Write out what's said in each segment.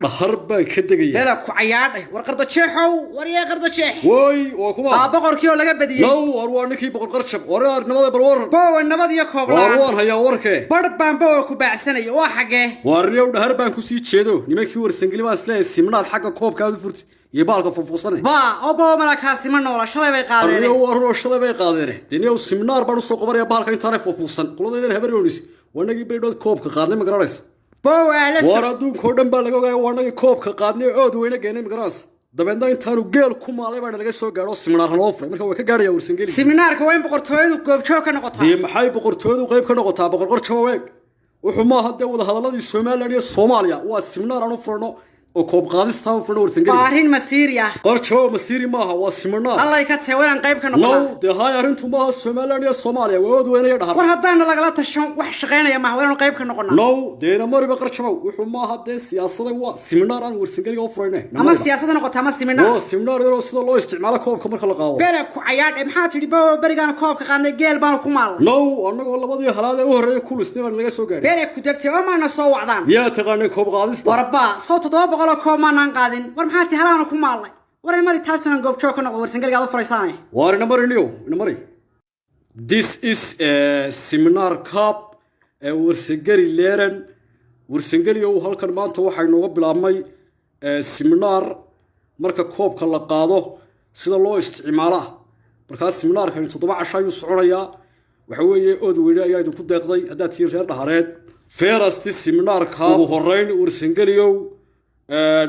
هربان كدقية لا كعياد ورقرد شيحو وريا قرد شيح وي وكما بقر كيو لقى بدي لو أروانكي بقر قرشب ورا نمضي بالور بو النمضي يكوب وروان هيا وركه بربان بو كوبع سنة وحقه ورنيو هربان كوسي تشيدو نمكي ورسنجلي ما سلا السمنات حق كوب كادو فرت يبالك فوفوسنه با أبو ملك سمن ولا شلي بيقادر ورنيو ورنو شلي بيقادر دنيو السمنار بانو سوق بري يبالك إنت تعرف فوفوسن كل ذي الهبرونيس ونجي بريدو كوب كقادر مقرارس بو على وردون كودن بالغو ونجي كوب كقادر أود وين جينا مقراس دبنا إنتانو جيل كمالي بعد لقى سوق جالو السمنار هنوفر مركب وكجاري ورسنجلي سمنار كوين بقر تويد كوب شو كنا قطع دي محي بقر تويد وقيب كنا قطع بقر قرشواك وحما هدا وده هذا الذي الصومالية الصومالية والسمنار هنوفرنا وكوب قادستان فرنور سنجلي بارين مسيريا قرشوا مسيري ماها والسمنار الله يكتسوي عن قيب كنا لو ده هاي أنتم ماها الصومالية الصومالية وود وين يدهر ورهدان لقلات الشون وحش غينا يا محورين قيب كنا قلنا لو دينا مري بقرشوا وحما هدا السياسة والسمنار أنا ورسنجلي وفرنا أما السياسة أنا قلت أما السمنار السمنار درس الله استعمال كوب كمر خلقه بيرك عياد إمحات اللي بو برجان كوب كقانا جيل بانو كمال لو أنا والله بدي هذا وهري كل سنة اللي جالس وقاعد بيرك كدكتي أما نصو عدان يا تغني كوب قادستان وربا صوت ضوء بقول كوب ما نقادين ورمحاتي هلانا كمال ورا مري تاسون جوب شو كنا ورسنجلي قاعد فريساني وارنا مري نيو نمري This is a seminar cup ورسنجري ليرن ورسنجري oo halkan maanta waxay nooga bilaabmay seminar marka koobka la qaado sida loo isticmaalo marka seminarkan 7 casho ayuu soconayaa waxa weeye ood weyn ayaa idinku deeqday hadaa tii reer dhahareed first seminarka ugu horeyn ورسنجريو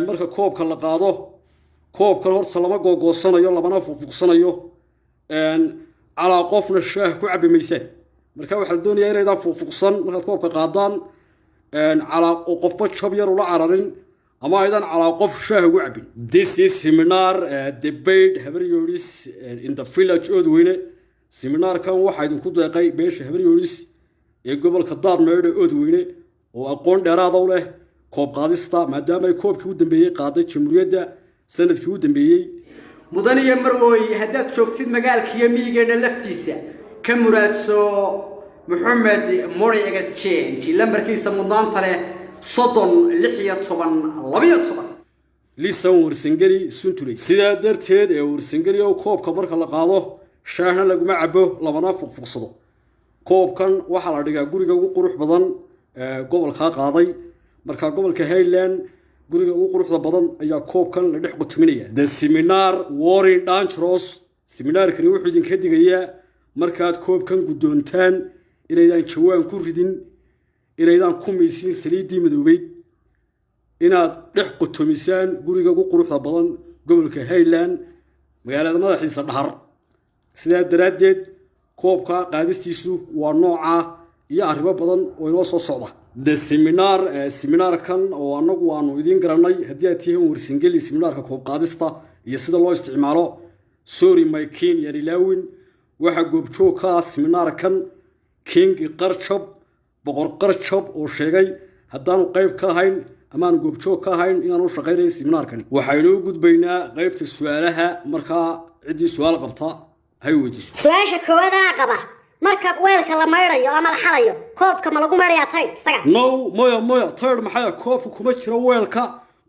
marka koobka la qaado koobkan horta lama googosanayo lamana fuuqsanayo على قفنا الشاه كعب ميسان مركب واحد دنيا يريدان فوقصن مركب كوبك قادان على قف شبير ولا عررين أما أيضا على قف الشاه كعب This is seminar debate هبريونيس in the village أدوينه seminar كان واحد كده يقي بيش هبريونيس يقبل كضاد مرد أدوينه وأقون درا دولة كوب قادستا ما دام يكوب كودن بيه قادة جمهورية سنة كودن بيه مدني مروي هدات شوكتيد مقالك يميغينا لفتيسة كمراسو محمد موري اكسشينج لمركيسة مدان تلي صدن لحية طبان لبية طبان لسان ورسنجري سنتوري سيدا درتيد ورسنجري او كوب كمرك لقاضو شاهنا لقما عبوه لمنا فوقصدو كوب كان وحال عدقا قريقا وقروح بدن قبل قاضي مركا قبل كهيلان guriga ugu quruxda badan ayaa koobkan la dhex qutminaya the seminar warring dangerous seminarkani wuxuu idinka digayaa markaad koobkan gudoontaan inaydan jawaan ku ridin inaydan ku miisiin saliidii madoobeyd inaad dhex qutumisaan guriga ugu quruxda badan gobolka Highland magaalada madaxiisa dhahar sidaa daraadeed koobka qaadistiisu waa nooca iyo arrimo badan oo inoo soo socda the seminar kan oo anagu waanu idin garanay hadii aad tihiin warsingeli seminarka koob qaadista iyo sida loo isticmaalo sorry my king yarilawin waxa goobjoog ka seminar kan king qarchab boqor qarchab oo sheegay hadaan qayb ka ahayn amaan goobjoog ka ahayn inaanu shaqeynay seminarkan waxaynu u gudbaynaa qaybta su'aalaha marka cidii su'aal qabta hay weydiiso su'aasha koowaad qaba marka weelka la mayrayo ama la xalayo koobka ma lagu mayrayaa tayd isaga no moya tayd maxay koobku kuma jiro weelka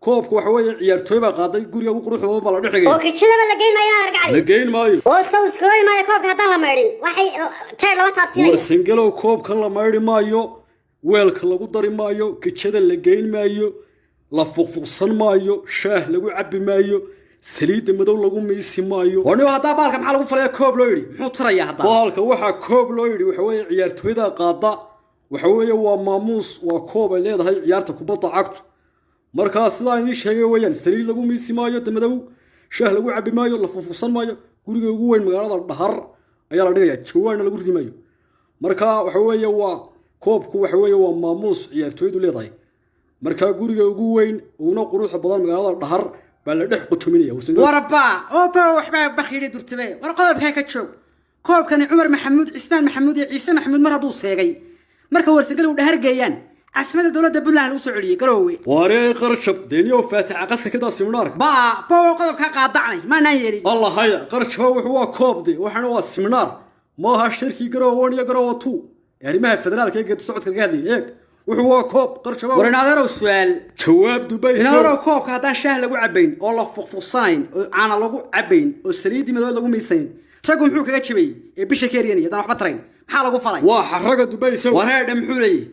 koobku waxa weeye ciyaartooy baa qaaday guriga ugu quruxda badan baa la dhigay oo kijada la geyn maayo argacay la geyn maayo oo saus gooy maayo koobka hadaan la mayrin waxay tayd laba taabsiinay warsingelo koobkan la mayri maayo weelka lagu dari maayo kijada la geyn maayo la fuqfuqsan maayo shaah lagu cabbi maayo saliid madow lagu miisi maayo ونيو هذا بالك محل لو فريا كوب لو يري مو تريا هذا بالك waxa koob loo yiri waxa weeye ciyaartooyda qaada waxa weeye waa maamuus waa koob ay leedahay ciyaarta kubadda cagtu marka sidaan idin sheegay weeyaan saliid lagu miisi maayo madow shaah lagu cabbi maayo la fufusan maayo guriga ugu weyn magaalada dhahar ayaa la dhigayaa jawaan lagu ridi maayo marka waxa weeye waa koobku waxa weeye waa maamuus ciyaartooydu leedahay marka guriga ugu weyn uuna quruxda badan magaalada dhahar bala dhex qutuminaya وربا اوبا وحبا بخيري درتبه ورقدب كاي كجوج كوبكني عمر محمود عثمان محمود عيسى محمود مرادو سيغي marka warsangal u dhahargeeyaan asmada dawladda Puntland u soo celiyay garoowe waree qarshab deeniyo faatax qaska kada seminarka ba qodobka ka qaadacnay ma naan yeelin allah haya qarshab wuxuu waa koobdi waxana waa seminar ma aha shirki garoowe iyo garoowe tu arrimaha federaalka ee socodka gaadi eeg wuxuu waa koob qarjabo war inaadeerow su'aal jawaab dubayso inaadeerow koobka haddaan shaah lagu cabayn oo la fuqfuqsanayn oo caana lagu cabayn oo saliidii madow lagu miisayn raggu muxuu kaga jabay ee bisha ka yaryanaya haddaan waxba tarayn maxaa lagu falay waa xaraga dubayso wareedha muxuu leeyahay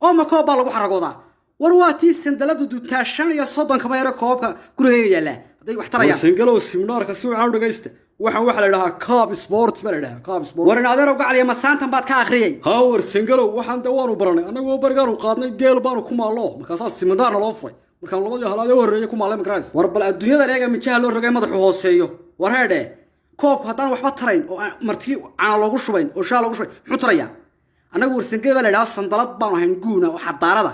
oo ma koob baa lagu xaragoodaa war waa tii sandaladu dutaa 35 kama yaro koobka gurigayga yaala haday wax tarayaan singalow siminaarka si wacan u dhageysta waxaan waxa la yiraahdaa Cup Sports baa la yiraahdaa Cup Sports war inaadeerow gacaliya masaantan baad ka akhriyay hawar singalow waxaan dawaanu baranay anagoo barigaan u qaadnay geel baanu ku maalo markaas siminaarna loo furay markaan labadii halaad ee horeeyay ku maalay magrays war bal adduunyada reega mijaha loo rogay madaxu hooseeyo war heedhe koobku haddaan waxba tarayn oo martii caana loogu shubayn oo shaah loogu shubay muxuu tarayaa anagu warsangeed baa la yidhaha sandalad baanu ahayn guuna oo xadaarada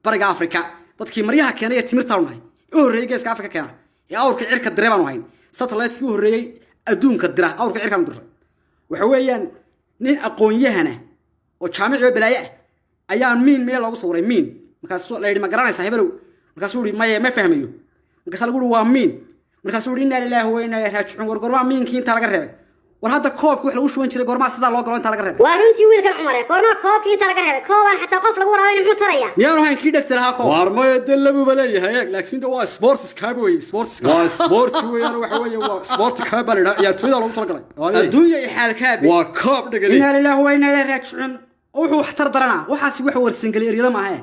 bariga afrika dadkii maryaha keenay ee timirtaanu nahay u horreeyay geeska afrika keena ee awrka cirka diree baanu ahayn satellite-kii u horreeyay adduunka dira awrka cirkaanu diray waxa weeyaan nin aqoon-yahana oo jaamici oo balaaye ah ayaa miin meel loogu sawiray miin markaasuu la yidhi ma garanaysaa hebelow markaasuu yidhi maya ma fahmayo markaasaa lagu yidhi waa miin markaasuu yidhi innaa lilaahi wa innaa ilayhi raajicuun war gormaa miinkii intaa laga reebay war hadda koobka wax lagu shuban jiray gormaa sidaa loo galo intaa laga reebay waa runtii wiilkan cumare gormaa koobkii inta laga reebay koobaan xataa qof lagu waraabay muxuu tarayaa miyaanu hayn kii dhegta lahaa koob waar maya dalabuba leeyahay laakiin waa sports cab wey sports waa sports weeyaan waxa weeye waa sports cab baa la yiraahdaa ciyaartooyda loogu talagalay adduunya iyo xaalkaabi waa koob dhagale innaa lilaahi wa innaa ilayhi raajicuun wuxuu wax tar daranaa waxaasi wax warsangali eryada maaha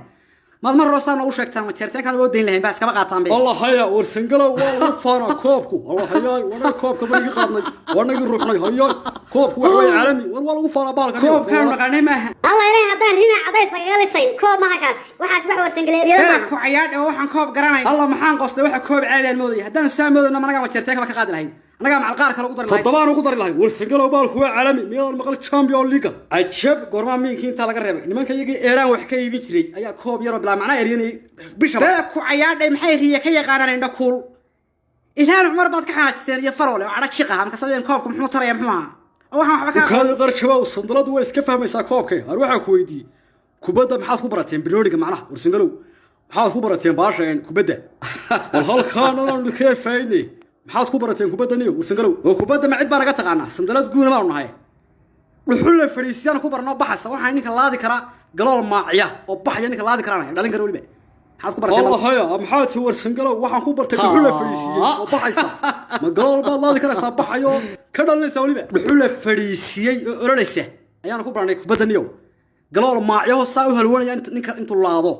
maad mar roosaan ugu sheegtaan ma jeerteenkaan oo deyn lahayn baa iskaba qaataan bay Allah haya warsangalo waa u faana koobku Allah haya wana koobka bari qaadnay wana ruuxnay haya koobku waa way caalami waa lagu faana baalka koobkaan maqanay maaha Allah ilaahay haddaan rina cadays laga lisayn koob maaha kaas waxaas wax warsangali eryada maaha ku cayaadhe waxaan koob garanay Allah maxaan qostay waxa koob caadaan moodaya haddaan saamoodana managa ma jeerteenka ka qaadi lahayn anaga macal qaar kale ugu dari lahayn todobaan ugu dari lahayn warsangalo baalku waa caalami miyaan maqal champion league ajab gormaa miinkii inta laga reebay nimanka iyaga eeraan wax ka iibin jiray ayaa koob yar oo bilaa macna eryanay bisha baa ku cayaadhay maxay riya ka yaqaanaan indha kuul ilaahay umar baad ka xanaajisteen iyo farole oo ara shiqa marka sadeen koobku muxuu taraya muxuu ahaa oo waxaan waxba ka kaadi qarjaba sandaladu way iska fahmaysaa koobkay har waxa ku weydiiyay kubadda maxaad ku barateen biloodiga macnaha warsangalo maxaad ku barateen baasheen kubadda wal halkaan aan ka faa'iiday maxaad ku barateen kubadda niyo warsangalo oo kubadda ma cid baa naga taqaanaa sandalad guuna ma nahay dhuxul la fariisiyaan ku barno baxasa waxaan ninka laadi kara galool maaciya oo baxaya ninka laadi karaan dhalin kara waliba maxaad ku barateen Allah haya maxaad si warsangalo waxaan ku bartay dhuxul la fariisiyay oo baxaysa ma galool baad laadi karaysaa baxayo ka dhalinaysa waliba dhuxul la fariisiyay oo oroleysa ayaan ku baranay kubadda niyo galool maaciya saa u halwanaya ninka intuu laado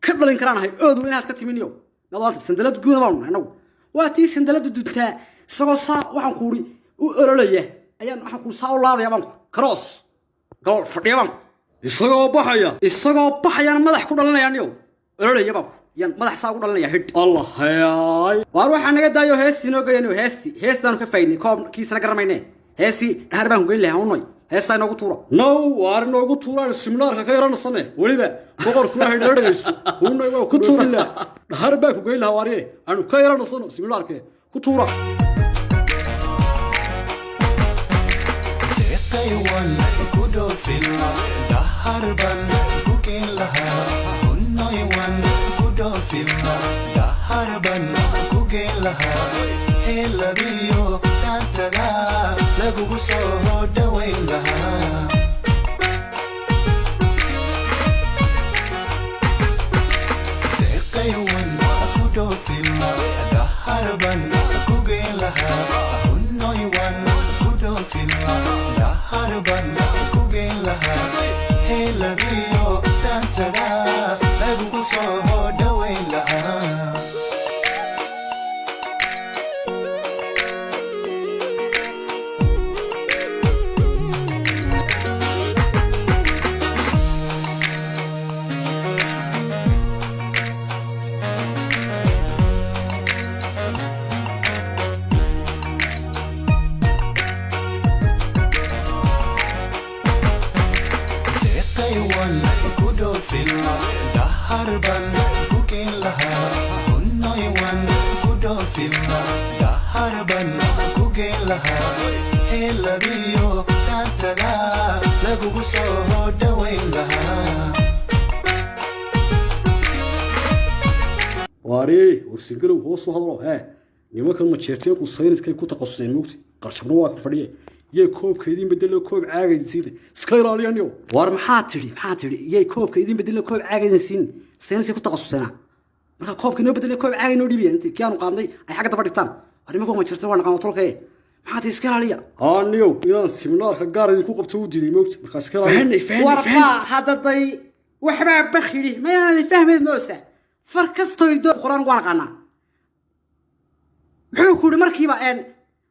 ka dhalin karaan hay oodu inaad ka timiniyo nadaad sandalad guuna ma nahay anagu waa tii sandaladu duntaa isagoo saa waxaan ku uri u orolaya ayaan waxaan ku saa u laadaya baan ku cross gol fadhiya baan ku isagoo baxayaan madax ku dhalinayaan iyo orolaya baan ku yan madax saa u dhalinaya hid Allah hayay waar waxaan naga daayo heesti noo geeyno heestaan ka faydnay koob kiisana garamayne heesti dhahar baan ku geyn lahaa unay heestaa inoogu tuuro no waar inoogu tuuraan siminaarka ka yaranasane weliba boqorku waxay noo dhagaysto unay waa ku tuurina dhahar baan ku geyn lahaa waariye aanu ka yaranasano siminaarka ku tuura Taiwan kudo filma dhahar baan ku geyn lahaa unay wan kudo filma dhahar baan ku geyn lahaa heladiyo tantada lagu soo dhaweyn lahaa Taiwan kudo filma dhahar baan ku geyn lahaa unay wan kudo filma dhahar baan ku geyn lahaa heladiyo tantada lagu soo dhaweyn lahaa Taiwan kudo filma dhahar baan ku geyn lahaa unay wan kudo filma dhahar baan ku geyn lahaa heladiyo tantada lagu soo dhaweyn lahaa waari warsangalo hoos u hadlo nimankan ma jeerteen ku sayniskay ku taqasuseen moogti qarjabna waa ka fadhiye yay koobka idin bedelo koob caagaysiin iska ilaaliyo war maxaa tiri yay koobka idin bedelo koob caagaysiin saynis ku taqasusana marka koobka inoo bedelo koob caagay noo dhibiyan intii kiyaanu qaadnay ay xagga daba dhigtaan arrimo ma jirto waan qaadan tolkay maxaa tii iska ilaaliya niyo inaan seminaarka gaar idin ku qabto u diiday moogta marka iska ilaaliya warfa hadaday waxba bakhiri ma aanad fahmeed moosa far kasto ido quraan waan qana muxuu ku markiiba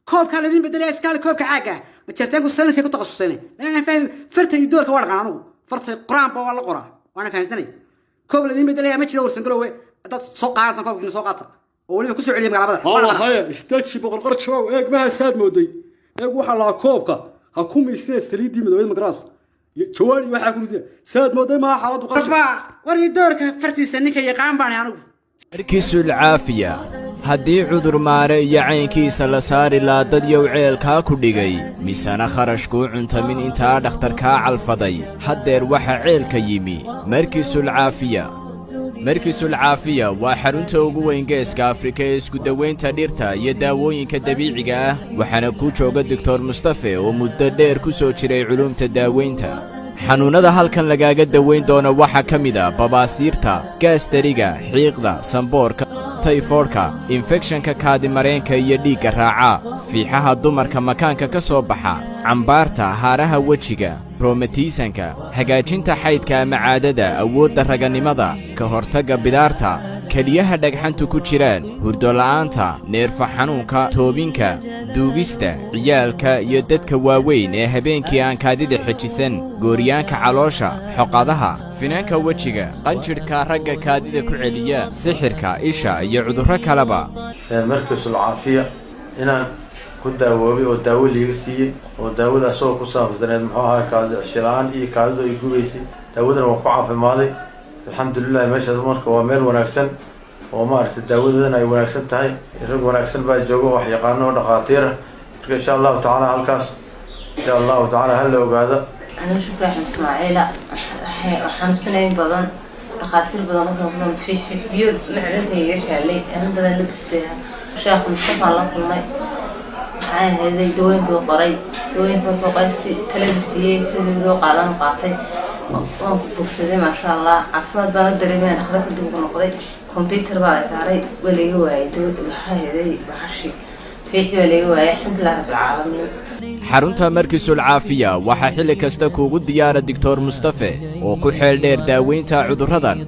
koobka la idin bedelay iskaal koobka caaga ma jirtaan ku sanaysa ku taqasusane ma aan fahmin farta idoorka waan qana anigu farta quraan baa la qoraa waan fahansanay koob la idin bedelay ma jiro warsan galoway dad soo qaadsan koobkiina soo qaata oo waliba ku soo celiyay magaalada والله هيا استجي بقرقر شباب ايق ما ساد مودي ايق waxa la koobka ha ku miisay saliidi midowed magaraas jawaani waxa ku riday saad mooday ma xaaladu qarashba war idoorka fartiisa ninka yaqaan baan anigu markiisu caafiya haddii cudur maare iyo caynkiisa la saari laa dad yow ceelkaa ku dhigay misana kharashkuu cuntamin intaa dhakhtarkaa calfaday haddeer waxa ceelka yimi markiisul caafiya waa xarunta ugu weyn geeska Afrika ee isku daweynta dhirta iyo daawooyinka dabiiciga ah waxaana ku jooga Dr. Mustafa oo muddo dheer ku soo jiray culuumta daaweynta xanuunada halkan lagaaga daweyn doono waxa kamid ah babaasiirta gaastariga xiiqda samboorka tayfoodka infekshanka kaadi mareenka iyo dhiigga raaca fiixaha dumarka makaanka ka soo baxa cambaarta haaraha wejiga roomatiisanka hagaajinta xaydka ama caadada awoodda raganimada ka hortagga bidaarta keliyaha dhagxantu ku jiraan hurdo la'aanta neerfa xanuunka toobinka duugista ciyaalka iyo dadka waaweyn ee habeenkii aan kaadida xejisan gooryaanka caloosha xoqadaha finaanka wejiga qanjirhka ragga kaadida ku celiya sixirka isha iyo cudurro kaleba markiisul caafiya inaan ku daawoobi oo daawo liiga siiyey oo daawada asagoo ku saabsaneed muxuu ahaa kaadi cishilaan iyo kaadidu ay gubaysay daawadana waan ku caafimaaday alxamdulilah meeshaas marka waa meel wanaagsan oo maaragtay daawadana ay wanaagsan tahay rag wanaagsan baa jooga wax yaqaano oo dhaqaatiir ah marka insha allahu tacaala halkaas insha allahu tacaala hal la ogaado أنا شكرا إسماعيل حنسنين بدن دكاترة بدن كمان في بيوت معرضة يشالي أنا بدن لبستها شيخ مصطفى الله كلمة هذا دوين بقري دوين بقيسي تلبسيه سيدو قالن قاطي بوكسدي ما شاء الله عفوا بلد دريمين أخذت دوب نقضي كمبيوتر بعد تعري ولا هو دو هذا بحشي فيه ولا هو الحمد لله رب العالمين xarunta markiisul caafiya waxa xilli kasta kuugu diyaara Dr. Mustafa oo ku xeel dheer daaweynta cudurradan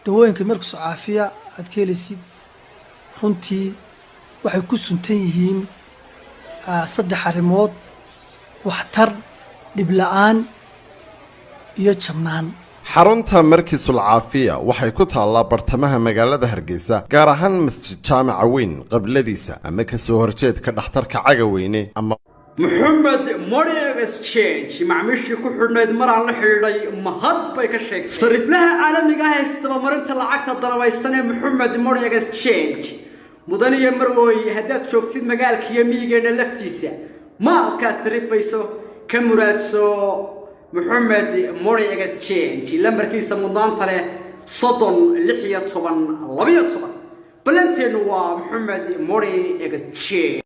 dawooyinka markiisul caafiya aad ka helisid runtii waxay ku suntan yihiin saddex arrimood waxtar dhib la'aan iyo jabnaan xarunta markiisul caafiya waxay ku taallaa bartamaha magaalada Hargeysa gaar ahaan masjid jaamaca weyn qabladiisa ama ka soo horjeedka dhakhtarka cagaweyne ama محمد موري اكسشينج معمشي كحرنيد مران لا خيرday mahad bay ka sheegtay sariflaha caalamiga ah isticmaalinta lacagta dalbaysan محمد موري اكسشينج mudaniye marwooy hadaad joogtid magaalkiiyo miyigeena laftiisa maalka sarifayso ka muraadso محمد موري اكسشينج lambarkiisa mudnaanta leh 36 12 ballanteenu waa محمد موري اكسشينج